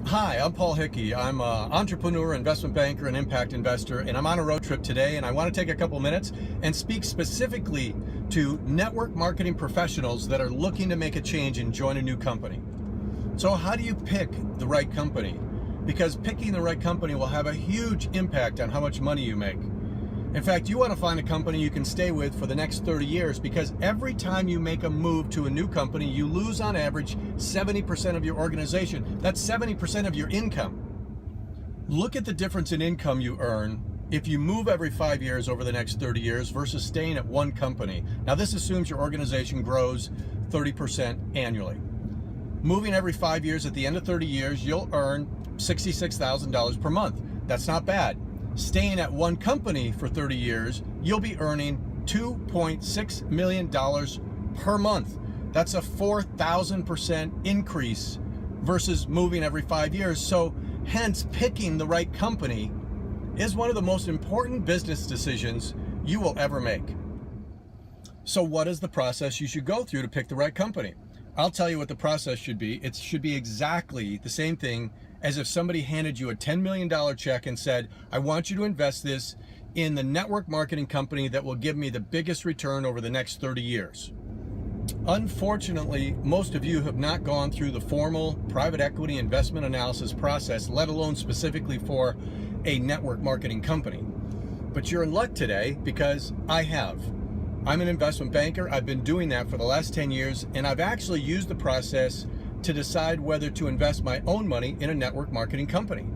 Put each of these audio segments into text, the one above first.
Hi, I'm Paul Hickey. I'm an entrepreneur, investment banker, and impact investor, and I'm on a road trip today, and I want to take a couple minutes and speak specifically to network marketing professionals that are looking to make a change and join a new company. So how do you pick the right company? Because picking the right company will have a huge impact on how much money you make. In fact, you want to find a company you can stay with for the next 30 years because every time you make a move to a new company, you lose on average 70% of your organization. That's 70% of your income. Look at the difference in income you earn if you move every 5 years over the next 30 years versus staying at one company. Now, this assumes your organization grows 30% annually. Moving every 5 years, at the end of 30 years, you'll earn $66,000 per month. That's not bad. Staying at one company for 30 years, you'll be earning $2.6 million per month. That's a 4,000% increase versus moving every 5 years. So hence, picking the right company is one of the most important business decisions you will ever make. So what is the process you should go through to pick the right company? I'll tell you what the process should be. It should be exactly the same thing as if somebody handed you a $10 million check and said, I want you to invest this in the network marketing company that will give me the biggest return over the next 30 years. Unfortunately, most of you have not gone through the formal private equity investment analysis process, let alone specifically for a network marketing company. But you're in luck today because I have. I'm an investment banker. I've been doing that for the last 10 years, and I've actually used the process to decide whether to invest my own money in a network marketing company.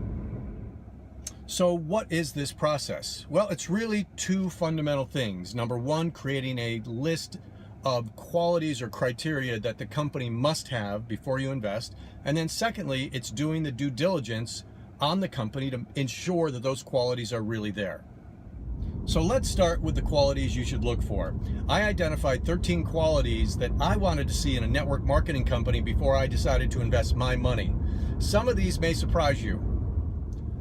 So what is this process? Well, it's really two fundamental things. Number one, creating a list of qualities or criteria that the company must have before you invest. And then secondly, it's doing the due diligence on the company to ensure that those qualities are really there. So let's start with the qualities you should look for. I identified 13 qualities that I wanted to see in a network marketing company before I decided to invest my money. Some of these may surprise you.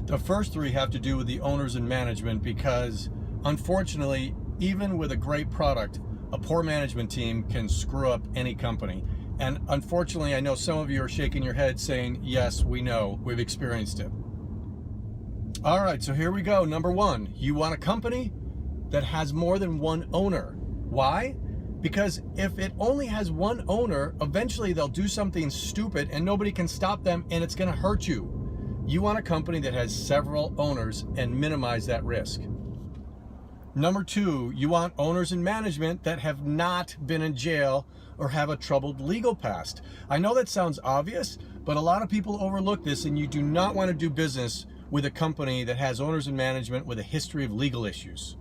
The first three have to do with the owners and management because, unfortunately, even with a great product, a poor management team can screw up any company. And unfortunately, I know some of you are shaking your head saying, yes, we know, we've experienced it. All right, so here we go. Number one, you want a company that has more than one owner. Why? Because if it only has one owner, eventually they'll do something stupid and nobody can stop them and it's gonna hurt you. You want a company that has several owners and minimize that risk. Number two, you want owners and management that have not been in jail or have a troubled legal past. I know that sounds obvious, but a lot of people overlook this, and you do not want to do business with a company that has owners and management with a history of legal issues.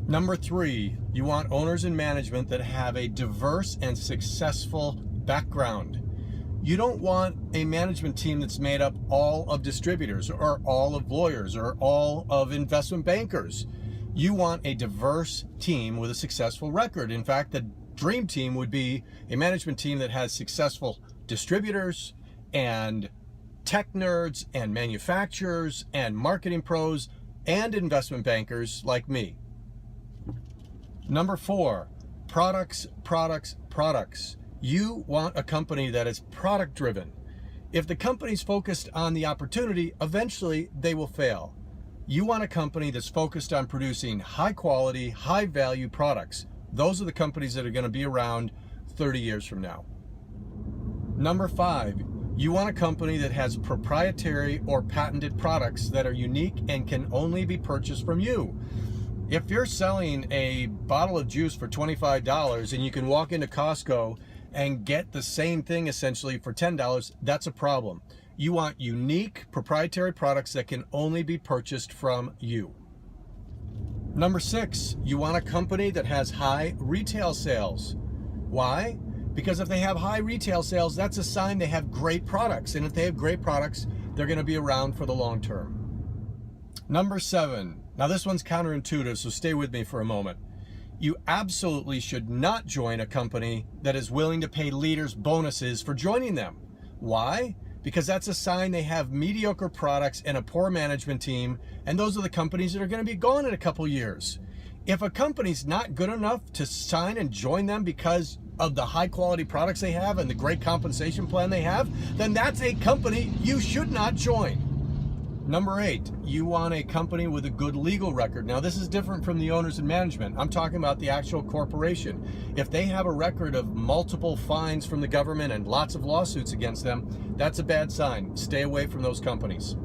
Number three, you want owners and management that have a diverse and successful background. You don't want a management team that's made up all of distributors or all of lawyers or all of investment bankers. You want a diverse team with a successful record. In fact, the dream team would be a management team that has successful distributors and tech nerds and manufacturers and marketing pros and investment bankers like me. Number four, products. You want a company that is product driven. If the company's focused on the opportunity, eventually they will fail. You want a company that's focused on producing high quality, high value products. Those are the companies that are going to be around 30 years from now. Number five, you want a company that has proprietary or patented products that are unique and can only be purchased from you. If you're selling a bottle of juice for $25 and you can walk into Costco and get the same thing essentially for $10, that's a problem. You want unique proprietary products that can only be purchased from you. Number six, you want a company that has high retail sales. Why? Because if they have high retail sales, that's a sign they have great products. And if they have great products, they're going to be around for the long term. Number seven. Now this one's counterintuitive, so stay with me for a moment. You absolutely should not join a company that is willing to pay leaders bonuses for joining them. Why? Because that's a sign they have mediocre products and a poor management team, and those are the companies that are going to be gone in a couple years. If a company's not good enough to sign and join them because of the high quality products they have and the great compensation plan they have, then that's a company you should not join. Number 8, you want a company with a good legal record. Now, this is different from the owners and management. I'm talking about the actual corporation. If they have a record of multiple fines from the government and lots of lawsuits against them, that's a bad sign. Stay away from those companies.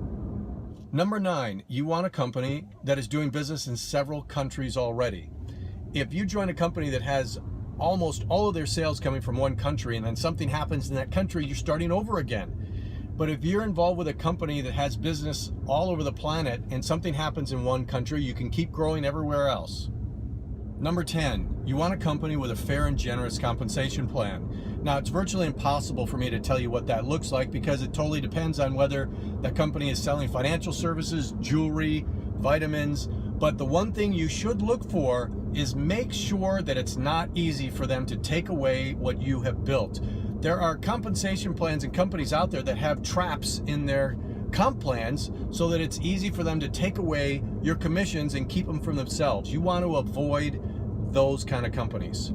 Number 9, you want a company that is doing business in several countries already. If you join a company that has almost all of their sales coming from one country and then something happens in that country, you're starting over again. But if you're involved with a company that has business all over the planet and something happens in one country, you can keep growing everywhere else. Number 10, you want a company with a fair and generous compensation plan. Now, it's virtually impossible for me to tell you what that looks like because it totally depends on whether that company is selling financial services, jewelry, vitamins. But the one thing you should look for is make sure that it's not easy for them to take away what you have built. There are compensation plans and companies out there that have traps in their comp plans so that it's easy for them to take away your commissions and keep them for themselves. You want to avoid those kind of companies.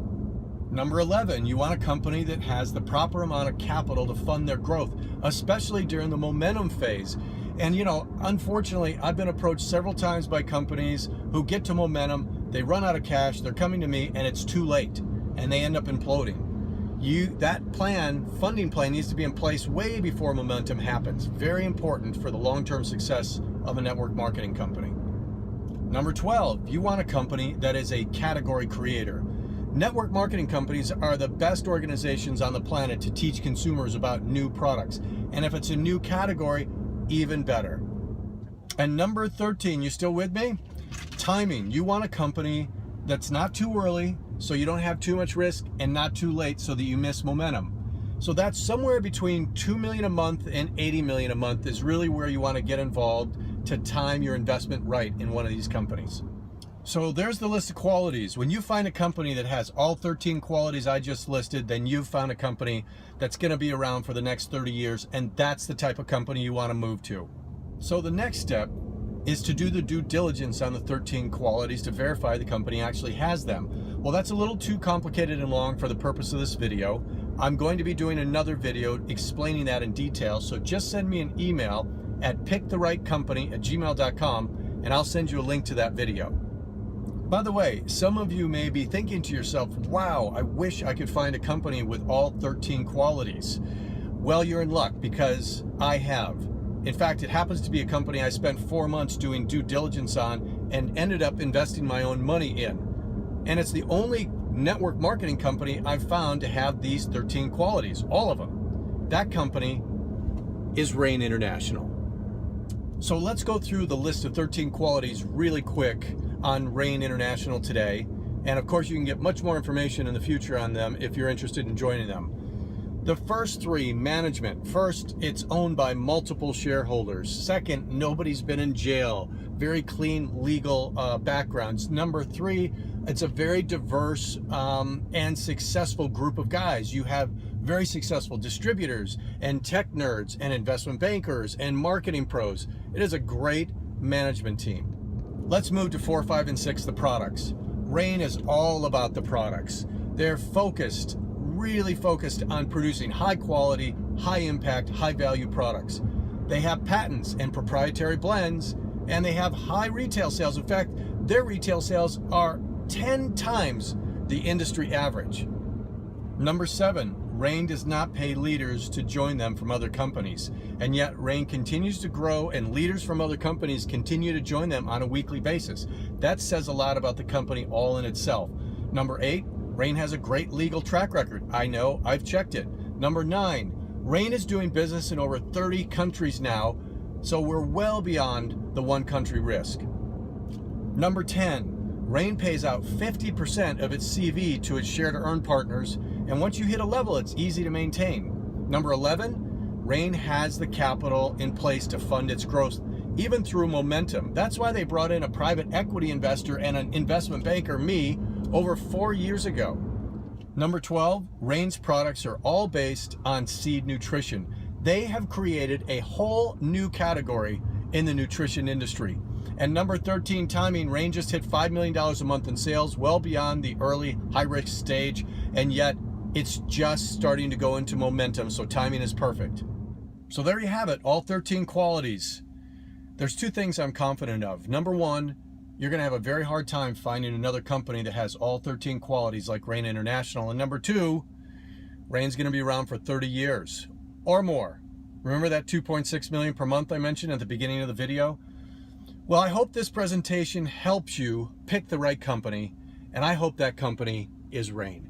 Number 11, you want a company that has the proper amount of capital to fund their growth, especially during the momentum phase. And unfortunately, I've been approached several times by companies who get to momentum, they run out of cash, they're coming to me, and it's too late, and they end up imploding. That funding plan needs to be in place way before momentum happens. Very important for the long-term success of a network marketing company. Number 12, you want a company that is a category creator. Network marketing companies are the best organizations on the planet to teach consumers about new products. And if it's a new category, even better. And number 13, you still with me? Timing. You want a company that's not too early, so you don't have too much risk, and not too late so that you miss momentum. So that's somewhere between $2 million a month and $80 million a month is really where you want to get involved to time your investment right in one of these companies. So there's the list of qualities. When you find a company that has all 13 qualities I just listed, then you've found a company that's going to be around for the next 30 years, and that's the type of company you want to move to. So the next step is to do the due diligence on the 13 qualities to verify the company actually has them. Well, that's a little too complicated and long for the purpose of this video. I'm going to be doing another video explaining that in detail, so just send me an email at picktherightcompany@gmail.com and I'll send you a link to that video. By the way, some of you may be thinking to yourself, wow, I wish I could find a company with all 13 qualities. Well, you're in luck because I have. In fact, it happens to be a company I spent 4 months doing due diligence on and ended up investing my own money in. And it's the only network marketing company I've found to have these 13 qualities, all of them. That company is Rain International. So let's go through the list of 13 qualities really quick on Rain International today. And of course, you can get much more information in the future on them if you're interested in joining them. The first 3, management. First, it's owned by multiple shareholders. Second, nobody's been in jail. Very clean legal backgrounds. Number 3, it's a very diverse and successful group of guys. You have very successful distributors and tech nerds and investment bankers and marketing pros. It is a great management team. Let's move to 4, 5, and 6, the products. Rain is all about the products. They're focused, really focused on producing high quality, high impact, high value products. They have patents and proprietary blends, and they have high retail sales. In fact, their retail sales are 10 times the industry average. Number 7, Rain does not pay leaders to join them from other companies, and yet Rain continues to grow and leaders from other companies continue to join them on a weekly basis. That says a lot about the company all in itself. Number 8, Rain has a great legal track record. I know, I've checked it. Number 9, Rain is doing business in over 30 countries now, so we're well beyond the one country risk. Number 10, Rain pays out 50% of its CV to its share to earn partners, and once you hit a level, it's easy to maintain. Number 11, Rain has the capital in place to fund its growth, even through momentum. That's why they brought in a private equity investor and an investment banker, me, over 4 years ago. Number 12, Rain's products are all based on seed nutrition. They have created a whole new category in the nutrition industry. And number 13, timing. Rain just hit $5 million a month in sales, well beyond the early high-risk stage, and yet It's just starting to go into momentum, so timing is perfect. So there you have it, all 13 qualities. There's two things I'm confident of. Number one, you're going to have a very hard time finding another company that has all 13 qualities like Rain International. And number two, Rain's going to be around for 30 years or more. Remember that 2.6 million per month I mentioned at the beginning of the video? Well, I hope this presentation helps you pick the right company, and I hope that company is Rain.